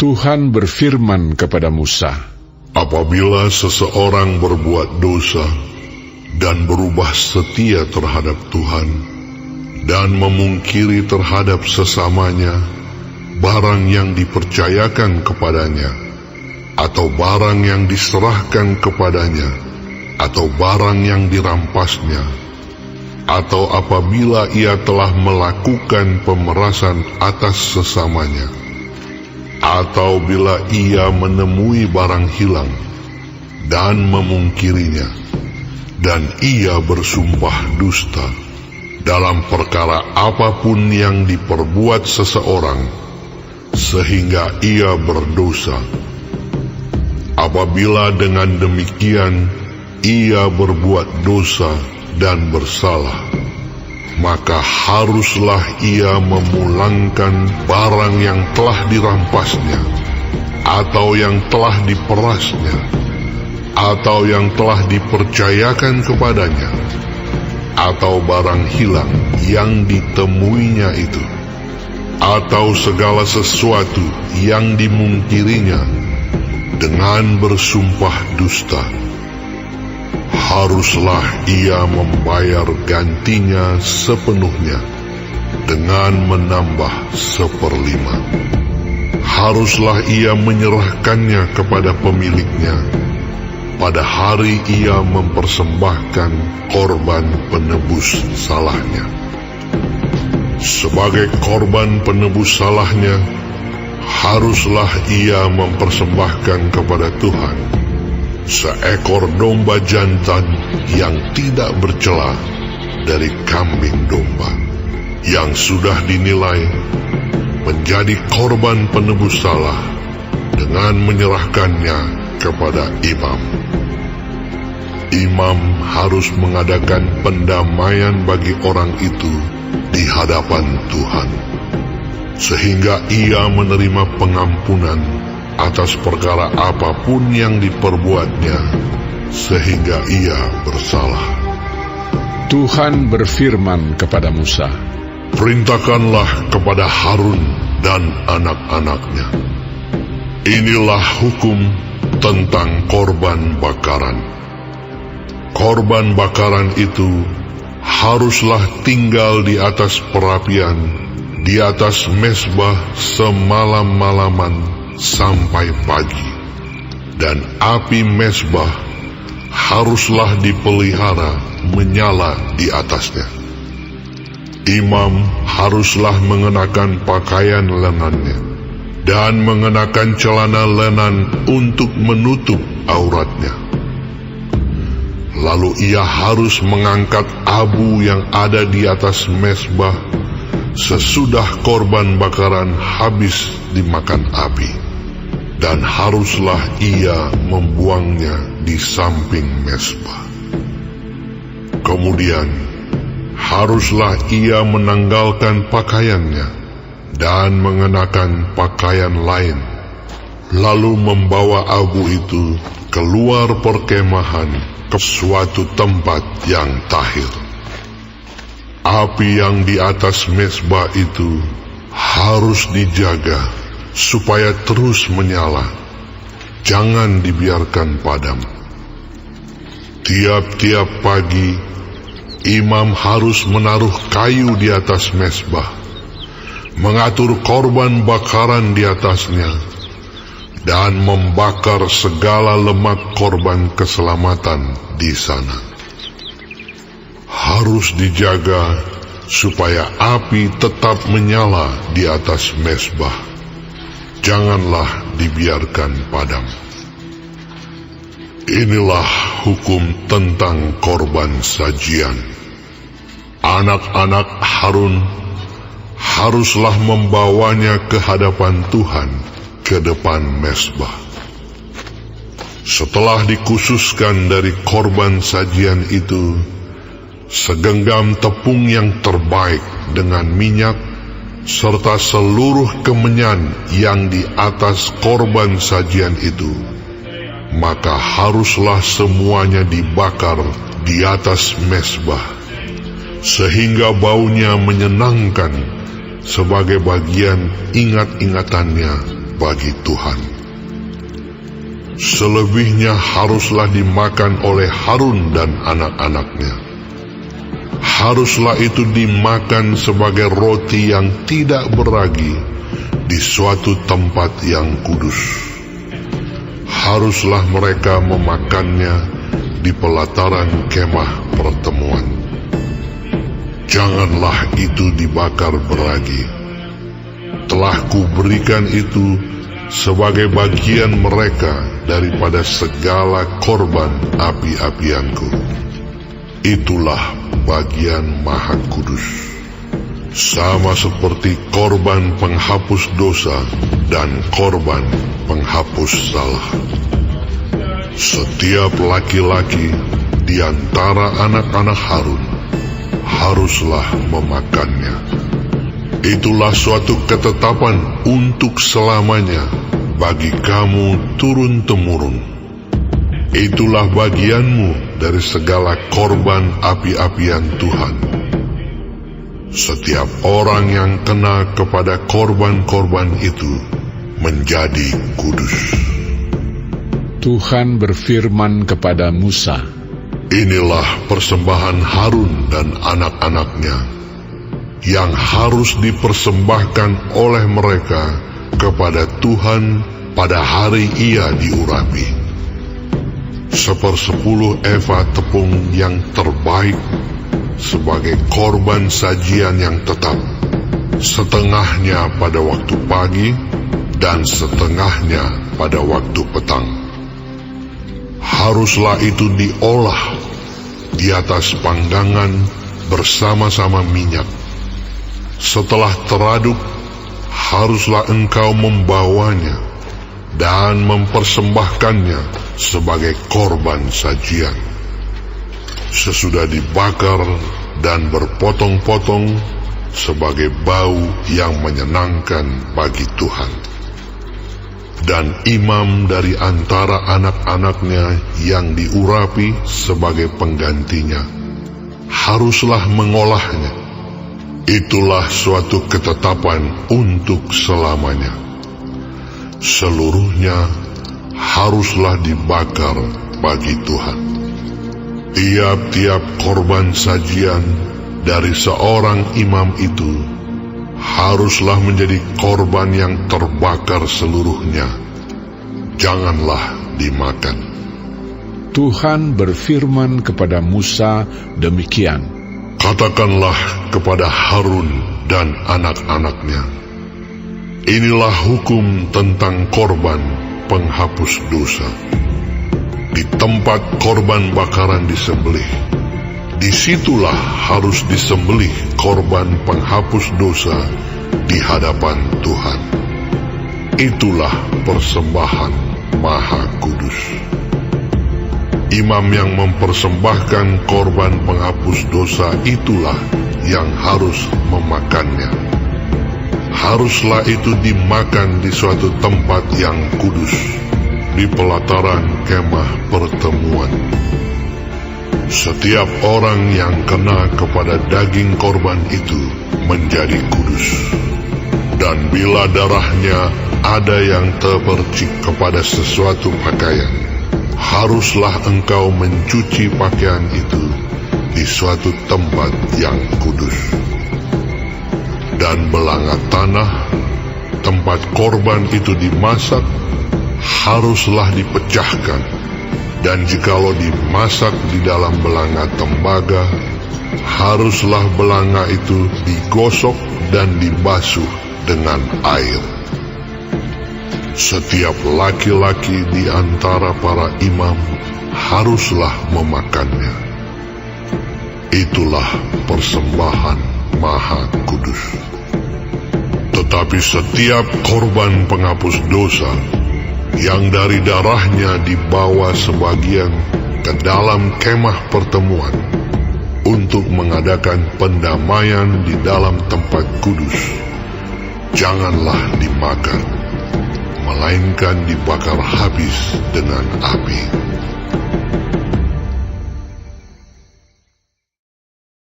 Tuhan berfirman kepada Musa, apabila seseorang berbuat dosa dan berubah setia terhadap Tuhan dan memungkiri terhadap sesamanya barang yang dipercayakan kepadanya, atau barang yang diserahkan kepadanya, atau barang yang dirampasnya, atau apabila ia telah melakukan pemerasan atas sesamanya, atau bila ia menemui barang hilang dan memungkirinya, dan ia bersumpah dusta dalam perkara apapun yang diperbuat seseorang, sehingga ia berdosa. Apabila dengan demikian ia berbuat dosa dan bersalah, maka haruslah ia memulangkan barang yang telah dirampasnya, atau yang telah diperasnya, atau yang telah dipercayakan kepadanya, atau barang hilang yang ditemuinya itu, atau segala sesuatu yang dimungkirinya dengan bersumpah dusta. Haruslah ia membayar gantinya sepenuhnya dengan menambah 1/5. Haruslah ia menyerahkannya kepada pemiliknya pada hari ia mempersembahkan korban penebus salahnya. Sebagai korban penebus salahnya, haruslah ia mempersembahkan kepada Tuhan seekor domba jantan yang tidak bercela dari kambing domba, yang sudah dinilai menjadi korban penebus salah, dengan menyerahkannya kepada imam. Imam harus mengadakan pendamaian bagi orang itu di hadapan Tuhan, sehingga ia menerima pengampunan atas perkara apapun yang diperbuatnya, sehingga ia bersalah. Tuhan berfirman kepada Musa, perintahkanlah kepada Harun dan anak-anaknya, inilah hukum tentang korban bakaran. Korban bakaran itu haruslah tinggal di atas perapian, di atas mezbah semalam-malaman sampai pagi, dan api mezbah haruslah dipelihara menyala di atasnya. Imam haruslah mengenakan pakaian lengannya dan mengenakan celana lenan untuk menutup auratnya. Lalu ia harus mengangkat abu yang ada di atas mezbah sesudah korban bakaran habis dimakan api, dan haruslah ia membuangnya di samping mezbah. Kemudian haruslah ia menanggalkan pakaiannya dan mengenakan pakaian lain, lalu membawa abu itu keluar perkemahan ke suatu tempat yang tahir. Api yang di atas mezbah itu harus dijaga supaya terus menyala, jangan dibiarkan padam. Tiap-tiap pagi, imam harus menaruh kayu di atas mezbah, mengatur korban bakaran di atasnya, dan membakar segala lemak korban keselamatan di sana. Harus dijaga supaya api tetap menyala di atas mezbah, janganlah dibiarkan padam. Inilah hukum tentang korban sajian. Anak-anak Harun haruslah membawanya ke hadapan Tuhan ke depan mezbah. Setelah dikhususkan dari korban sajian itu, segenggam tepung yang terbaik dengan minyak, serta seluruh kemenyan yang di atas korban sajian itu, maka haruslah semuanya dibakar di atas mezbah, sehingga baunya menyenangkan sebagai bagian ingat-ingatannya bagi Tuhan. Selebihnya haruslah dimakan oleh Harun dan anak-anaknya. Haruslah itu dimakan sebagai roti yang tidak beragi di suatu tempat yang kudus. Haruslah mereka memakannya di pelataran kemah pertemuan. Janganlah itu dibakar beragi. Telah kuberikan itu sebagai bagian mereka daripada segala korban api-apianku. Itulah bagian maha kudus, sama seperti korban penghapus dosa dan korban penghapus salah. Setiap laki-laki di antara anak-anak Harun haruslah memakannya. Itulah suatu ketetapan untuk selamanya bagi kamu turun-temurun. Itulah bagianmu dari segala korban api-apian Tuhan. Setiap orang yang kena kepada korban-korban itu menjadi kudus. Tuhan berfirman kepada Musa, Inilah persembahan Harun dan anak-anaknya yang harus dipersembahkan oleh mereka kepada Tuhan pada hari ia diurapi. 1/10 eva tepung yang terbaik sebagai korban sajian yang tetap, setengahnya pada waktu pagi dan setengahnya pada waktu petang. Haruslah itu diolah di atas panggangan bersama-sama minyak. Setelah teraduk, haruslah engkau membawanya dan mempersembahkannya sebagai korban sajian. Sesudah dibakar dan berpotong-potong sebagai bau yang menyenangkan bagi Tuhan. Dan imam dari antara anak-anaknya yang diurapi sebagai penggantinya haruslah mengolahnya. Itulah suatu ketetapan untuk selamanya. Seluruhnya haruslah dibakar bagi Tuhan. Tiap-tiap korban sajian dari seorang imam itu haruslah menjadi korban yang terbakar seluruhnya. Janganlah dimakan. Tuhan berfirman kepada Musa demikian, Katakanlah kepada Harun dan anak-anaknya, inilah hukum tentang korban penghapus dosa. Di tempat korban bakaran disembelih, disitulah harus disembelih korban penghapus dosa di hadapan Tuhan. Itulah persembahan maha kudus. Imam yang mempersembahkan korban penghapus dosa itulah yang harus memakannya. Haruslah itu dimakan di suatu tempat yang kudus, di pelataran kemah pertemuan. Setiap orang yang kena kepada daging korban itu menjadi kudus. Dan bila darahnya ada yang terpercik kepada sesuatu pakaian, haruslah engkau mencuci pakaian itu di suatu tempat yang kudus. Dan belanga tanah tempat korban itu dimasak haruslah dipecahkan, dan jikalau dimasak di dalam belanga tembaga, haruslah belanga itu digosok dan dibasuh dengan air. Setiap laki-laki di antara para imam haruslah memakannya. Itulah persembahan maha kudus. Tetapi setiap korban penghapus dosa yang dari darahnya dibawa sebagian ke dalam kemah pertemuan untuk mengadakan pendamaian di dalam tempat kudus, janganlah dimakan, melainkan dibakar habis dengan api.